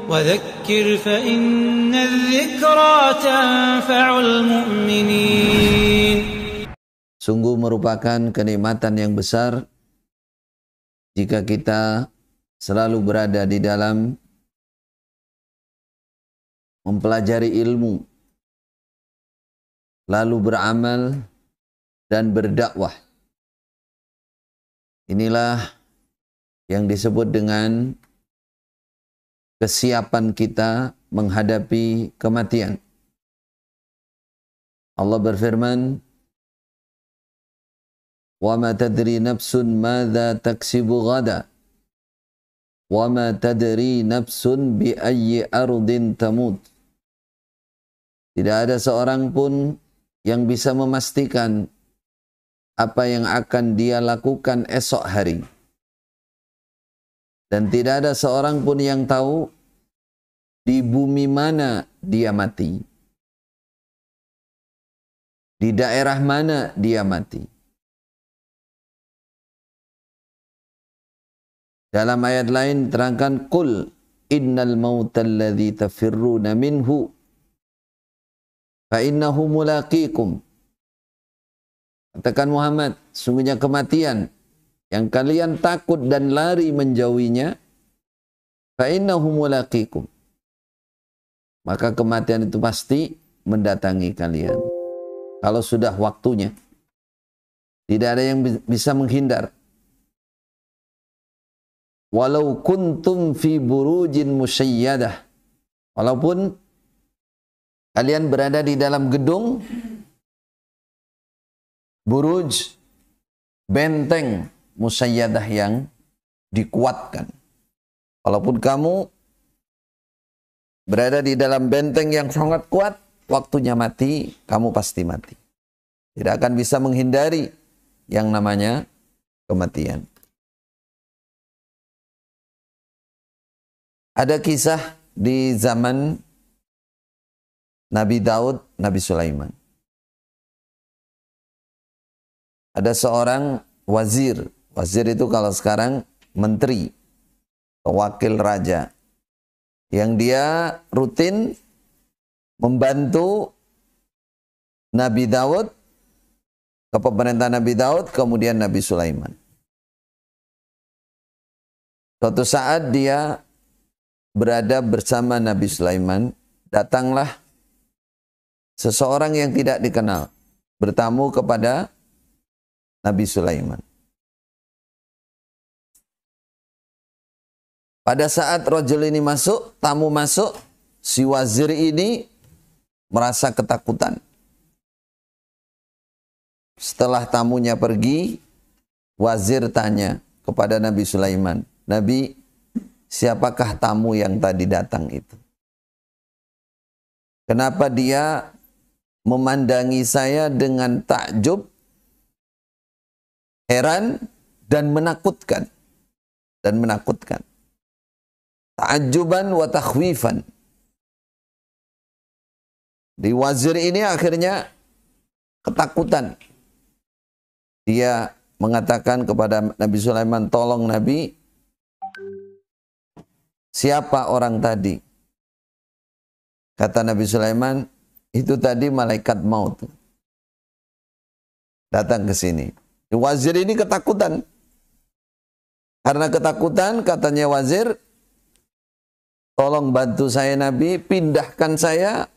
وذكر فإن الذكرى تنفع المؤمنين. Sungguh merupakan kenikmatan yang besar jika kita selalu berada di dalam mempelajari ilmu, lalu beramal dan berdakwah. Inilah yang disebut dengan kesiapan kita menghadapi kematian. Allah berfirman, وَمَا تَدْرِي نَفْسٌ مَاذَا تَكْسِبُ غَدًا وَمَا تَدْرِي نَفْسٌ بِأَيِّ أَرْضٍ تَمُوتُ. Tidak ada seorang pun yang bisa memastikan apa yang akan dia lakukan esok hari. Dan tidak ada seorang pun yang tahu di bumi mana dia mati. Di daerah mana dia mati. Dalam ayat lain terangkan, Qul innal mautal ladzi tafirruna minhu fa innahu mulaqikum. Katakan Muhammad, sungguhnya kematian yang kalian takut dan lari menjauhinya, fa innahu mulaqikum. Maka kematian itu pasti mendatangi kalian. Kalau sudah waktunya. Tidak ada yang bisa menghindar. Walau kuntum fi burujin musyayyadah. Walaupun kalian berada di dalam gedung, buruj, benteng musyayyadah yang dikuatkan. Walaupun kamu berada di dalam benteng yang sangat kuat, waktunya mati, kamu pasti mati. Tidak akan bisa menghindari yang namanya kematian. Ada kisah di zaman Nabi Daud, Nabi Sulaiman. Ada seorang wazir. Wazir itu kalau sekarang menteri, wakil raja. Yang dia rutin membantu Nabi Daud, kepemerintahan Nabi Daud, kemudian Nabi Sulaiman. Suatu saat dia berada bersama Nabi Sulaiman, datanglah seseorang yang tidak dikenal bertamu kepada Nabi Sulaiman. Pada saat rajul ini masuk, tamu masuk, si wazir ini merasa ketakutan. Setelah tamunya pergi, wazir tanya kepada Nabi Sulaiman, Nabi, siapakah tamu yang tadi datang itu? Kenapa dia memandangi saya dengan takjub, heran, dan menakutkan? Ta'ajjuban wa takhwifan. Di wazir ini akhirnya ketakutan. Dia mengatakan kepada Nabi Sulaiman, tolong Nabi, siapa orang tadi? Kata Nabi Sulaiman, itu tadi malaikat maut. Datang ke sini. Wazir ini ketakutan. Karena ketakutan, katanya wazir, tolong bantu saya Nabi, pindahkan saya,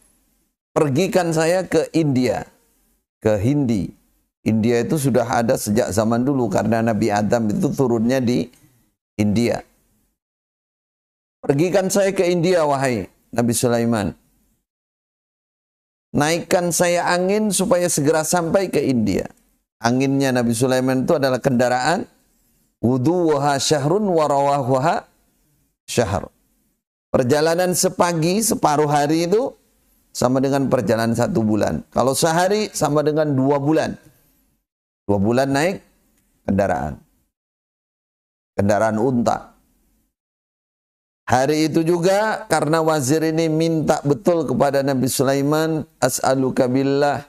pergikan saya ke India, ke Hindi. India itu sudah ada sejak zaman dulu karena Nabi Adam itu turunnya di India. Pergikan saya ke India, wahai Nabi Sulaiman. Naikkan saya angin supaya segera sampai ke India. Anginnya Nabi Sulaiman itu adalah kendaraan. Wudu'uha syahrun warawahuha syahr. Perjalanan sepagi, separuh hari itu sama dengan perjalanan 1 bulan. Kalau sehari sama dengan 2 bulan. 2 bulan naik kendaraan. Kendaraan unta. Hari itu juga karena wazir ini minta betul kepada Nabi Sulaiman, as'aluka billah,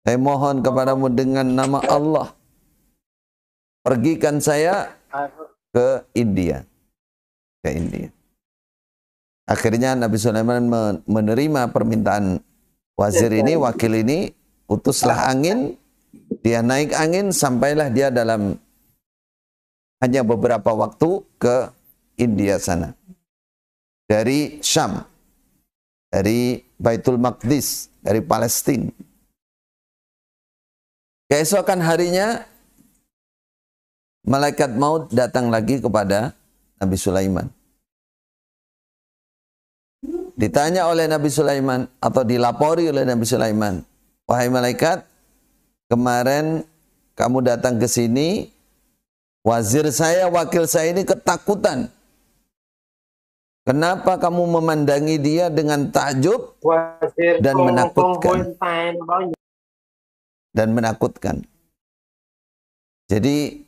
saya mohon kepadamu dengan nama Allah, pergikan saya ke India. Akhirnya Nabi Sulaiman menerima permintaan wazir ini, wakil ini, utuslah angin, dia naik angin, sampailah dia dalam hanya beberapa waktu ke India sana. Dari Syam, dari Baitul Maqdis, dari Palestina. Keesokan harinya, malaikat maut datang lagi kepada Nabi Sulaiman. Ditanya oleh Nabi Sulaiman atau dilapori oleh Nabi Sulaiman, wahai malaikat, kemarin kamu datang ke sini, wazir saya, wakil saya ini ketakutan. Kenapa kamu memandangi dia dengan takjub dan menakutkan? Dan menakutkan. Jadi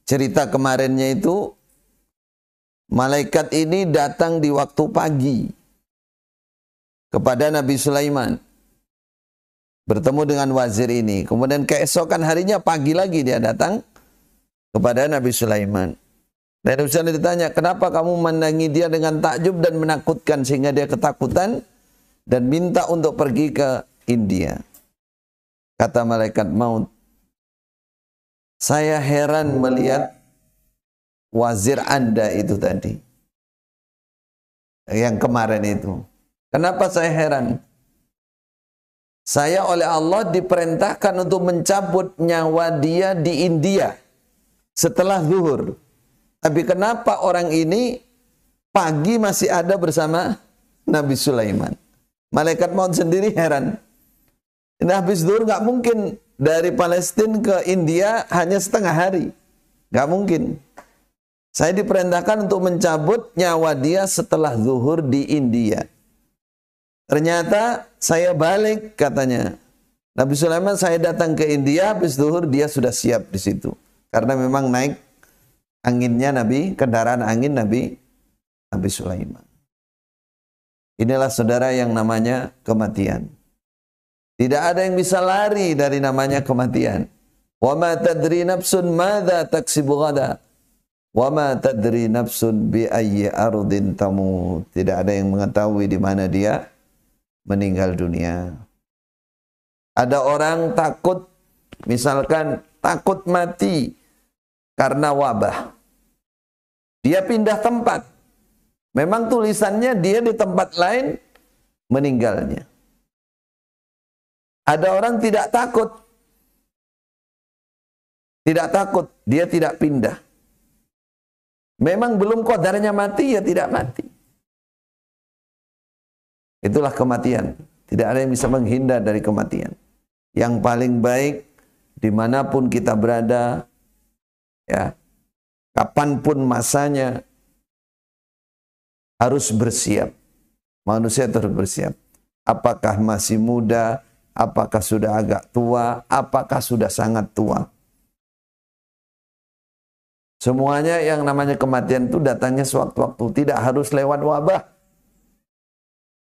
cerita kemarinnya itu, malaikat ini datang di waktu pagi kepada Nabi Sulaiman, bertemu dengan wazir ini. Kemudian keesokan harinya pagi lagi dia datang kepada Nabi Sulaiman. Dan Nabi Sulaiman ditanya, kenapa kamu memandangi dia dengan takjub dan menakutkan sehingga dia ketakutan dan minta untuk pergi ke India? Kata malaikat maut, saya heran melihat wazir Anda itu tadi, yang kemarin itu. Kenapa saya heran? Saya oleh Allah diperintahkan untuk mencabut nyawa dia di India setelah zuhur. Tapi kenapa orang ini pagi masih ada bersama Nabi Sulaiman? Malaikat maut sendiri heran. Ini habis zuhur nggak mungkin dari Palestina ke India hanya setengah hari. Nggak mungkin. Saya diperintahkan untuk mencabut nyawa dia setelah zuhur di India. Ternyata saya balik, katanya Nabi Sulaiman, saya datang ke India, habis zuhur dia sudah siap di situ. Karena memang naik anginnya Nabi, kendaraan angin Nabi Sulaiman. Inilah saudara yang namanya kematian. Tidak ada yang bisa lari dari namanya kematian. Wa ma tadri nafsun madza taksibu ghada. Wa ma tadri nafsun bi ayyi ardin tamut. Tidak ada yang mengetahui di mana dia meninggal dunia. Ada orang takut, misalkan takut mati karena wabah. Dia pindah tempat. Memang tulisannya dia di tempat lain, meninggalnya. Ada orang tidak takut. Tidak takut, dia tidak pindah. Memang belum qadarnya mati, ya tidak mati. Itulah kematian. Tidak ada yang bisa menghindar dari kematian. Yang paling baik, dimanapun kita berada, ya, kapanpun masanya, harus bersiap. Manusia harus bersiap. Apakah masih muda, apakah sudah agak tua, apakah sudah sangat tua. Semuanya yang namanya kematian itu datangnya sewaktu-waktu. Tidak harus lewat wabah.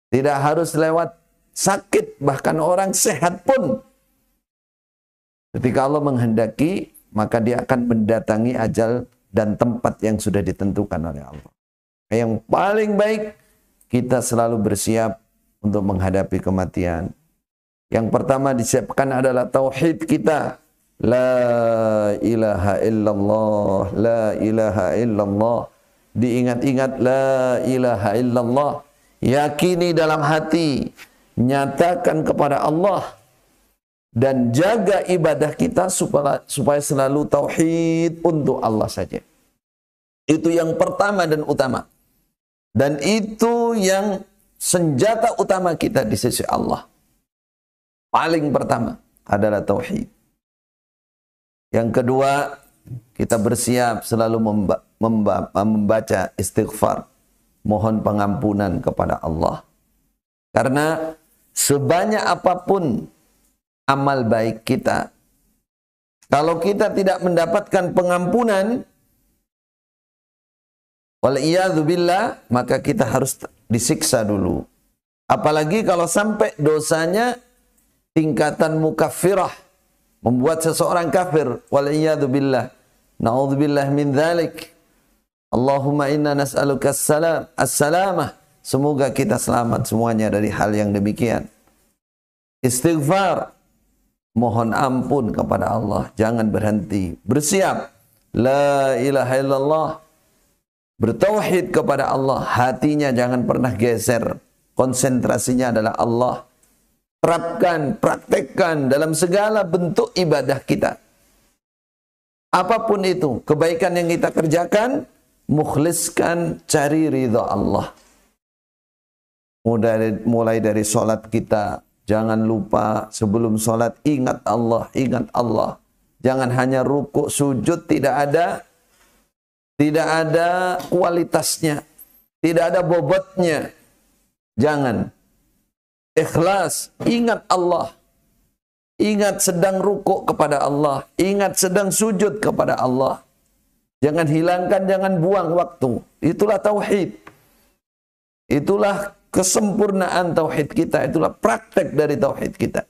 Tidak harus lewat sakit, bahkan orang sehat pun. Ketika Allah menghendaki, maka dia akan mendatangi ajal dan tempat yang sudah ditentukan oleh Allah. Yang paling baik, kita selalu bersiap untuk menghadapi kematian. Yang pertama disiapkan adalah tauhid kita. La ilaha illallah, la ilaha illallah. Diingat-ingat la ilaha illallah. Yakini dalam hati, nyatakan kepada Allah, dan jaga ibadah kita supaya selalu tauhid untuk Allah saja. Itu yang pertama dan utama. Dan itu yang senjata utama kita di sisi Allah. Paling pertama adalah tauhid. Yang kedua, kita bersiap selalu membaca istighfar. Mohon pengampunan kepada Allah. Karena sebanyak apapun amal baik kita, kalau kita tidak mendapatkan pengampunan, wal'iyadzubillah, maka kita harus disiksa dulu. Apalagi kalau sampai dosanya tingkatan mukaffirah, membuat seseorang kafir. Wal'iyadzubillah. Na'udzubillah min dzalik. Allahumma inna nas'aluka as-salamah. Semoga kita selamat semuanya dari hal yang demikian. Istighfar, mohon ampun kepada Allah, jangan berhenti. Bersiap, la ilaha illallah, bertauhid kepada Allah, hatinya jangan pernah geser, konsentrasinya adalah Allah. Terapkan, praktekkan dalam segala bentuk ibadah kita. Apapun itu, kebaikan yang kita kerjakan, mukhliskan, cari ridha Allah. Mulai dari sholat kita, jangan lupa sebelum sholat ingat Allah, ingat Allah. Jangan hanya rukuk sujud, tidak ada kualitasnya, tidak ada bobotnya. Jangan. Ikhlas, ingat Allah. Ingat sedang rukuk kepada Allah, ingat sedang sujud kepada Allah. Jangan hilangkan, jangan buang waktu. Itulah tauhid. Itulah kesempurnaan tauhid kita, itulah praktek dari tauhid kita.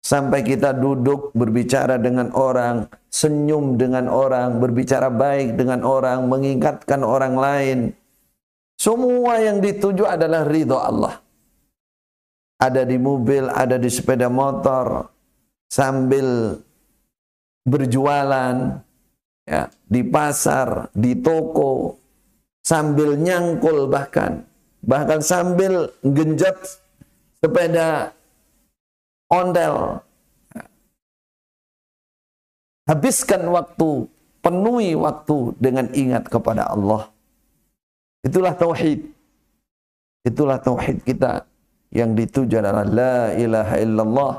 Sampai kita duduk berbicara dengan orang, senyum dengan orang, berbicara baik dengan orang, mengingatkan orang lain. Semua yang dituju adalah ridha Allah. Ada di mobil, ada di sepeda motor, sambil berjualan, ya, di pasar, di toko, sambil nyangkul bahkan sambil genjot sepeda ondel. Habiskan waktu, penuhi waktu dengan ingat kepada Allah. Itulah tauhid. Itulah tauhid kita yang dituju adalah la ilaha illallah.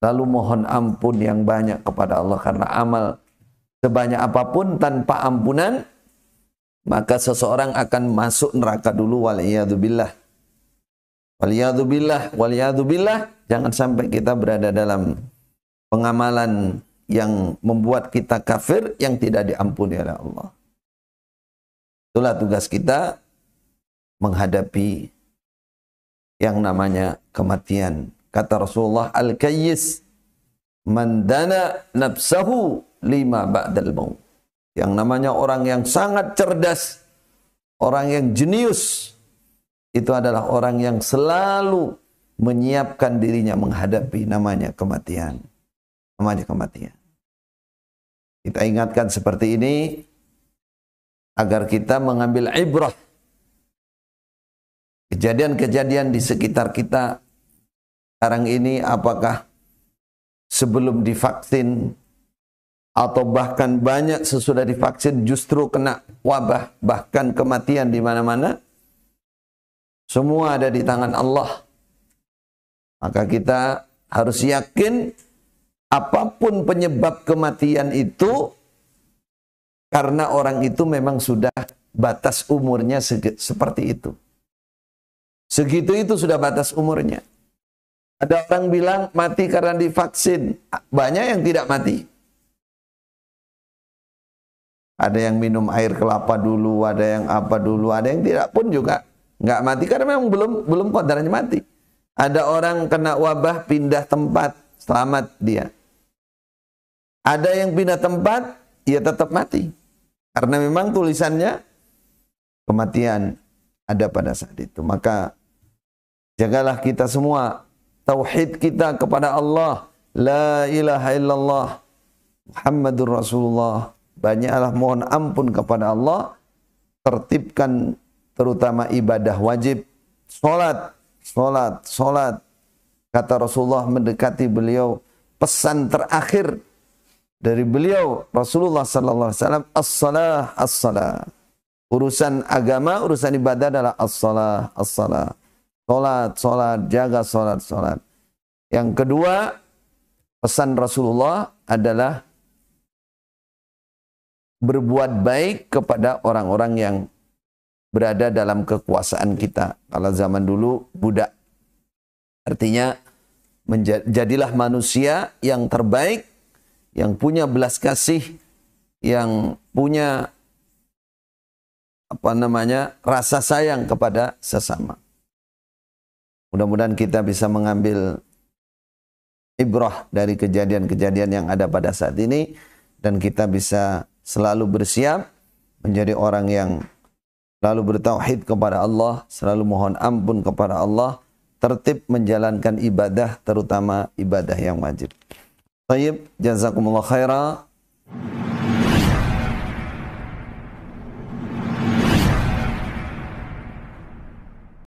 Lalu mohon ampun yang banyak kepada Allah, karena amal sebanyak apapun tanpa ampunan maka seseorang akan masuk neraka dulu, waliyadzubillah. Waliyadzubillah, waliyadzubillah. Jangan sampai kita berada dalam pengamalan yang membuat kita kafir yang tidak diampuni oleh Allah. Itulah tugas kita menghadapi yang namanya kematian. Kata Rasulullah, al-kayyis man dana nafsahu lima ba'dal maut. Yang namanya orang yang sangat cerdas, orang yang jenius, itu adalah orang yang selalu menyiapkan dirinya menghadapi namanya kematian. Namanya kematian. Kita ingatkan seperti ini agar kita mengambil ibrah. Kejadian-kejadian di sekitar kita sekarang ini, apakah sebelum divaksin atau bahkan banyak sesudah divaksin justru kena wabah, bahkan kematian di mana-mana. Semua ada di tangan Allah. Maka kita harus yakin apapun penyebab kematian itu, karena orang itu memang sudah batas umurnya seperti itu. Segitu itu sudah batas umurnya. Ada orang bilang mati karena divaksin. Banyak yang tidak mati. Ada yang minum air kelapa dulu, ada yang apa dulu, ada yang tidak pun juga nggak mati karena memang belum qadarnya mati. Ada orang kena wabah pindah tempat, selamat dia. Ada yang pindah tempat, ia tetap mati. Karena memang tulisannya kematian ada pada saat itu. Maka jagalah kita semua tauhid kita kepada Allah. La ilaha illallah Muhammadur Rasulullah. Banyaklah mohon ampun kepada Allah. Tertibkan terutama ibadah wajib. Salat. Kata Rasulullah mendekati beliau, pesan terakhir dari beliau Rasulullah sallallahu alaihi wasallam, as-salah. Urusan agama, urusan ibadah adalah as-salah. Salat, jaga salat. Yang kedua, pesan Rasulullah adalah berbuat baik kepada orang-orang yang berada dalam kekuasaan kita. Kalau zaman dulu budak. Artinya jadilah manusia yang terbaik, yang punya belas kasih, yang punya rasa sayang kepada sesama. Mudah-mudahan kita bisa mengambil ibrah dari kejadian-kejadian yang ada pada saat ini, dan kita bisa selalu bersiap menjadi orang yang selalu bertauhid kepada Allah, selalu mohon ampun kepada Allah, tertib menjalankan ibadah, terutama ibadah yang wajib. Baik, jazakumullah khairah.